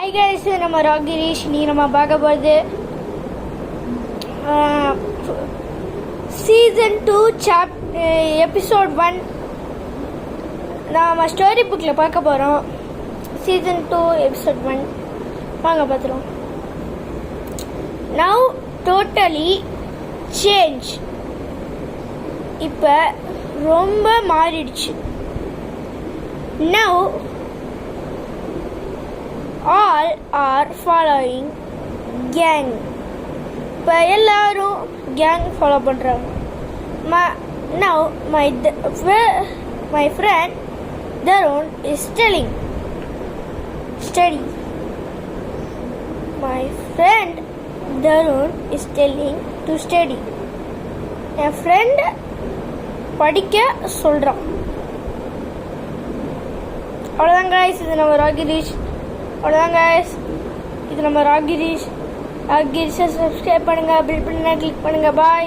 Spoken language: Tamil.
Hi guys, நம்ம ராகிரீஷ். நீ நம்ம பார்க்க போகிறது சீசன் 2 எபிசோட் 1 நம்ம ஸ்டோரி புக்கில் பார்க்க போகிறோம். சீசன் 2 எபிசோட் 1 வாங்க பார்த்துருவோம். Now totally change. இப்போ ரொம்ப மாறிடுச்சு. Now all are following gang. இப்போ எல்லாரும் கேங் ஃபாலோ பண்ணுறாங்க. Now my friend Darun is telling study. My friend Darun is telling to study. N friend படிக்க சொல்கிறான். அவ்வளோதான் guys, இது நம்ம ராகிரீஷ். அவ்வளோதான் guys, இது நம்ம ராகிரீஷை சப்ஸ்கிரைப் பண்ணுங்கள், பில் பண்ண கிளிக் பண்ணுங்கள். பாய்.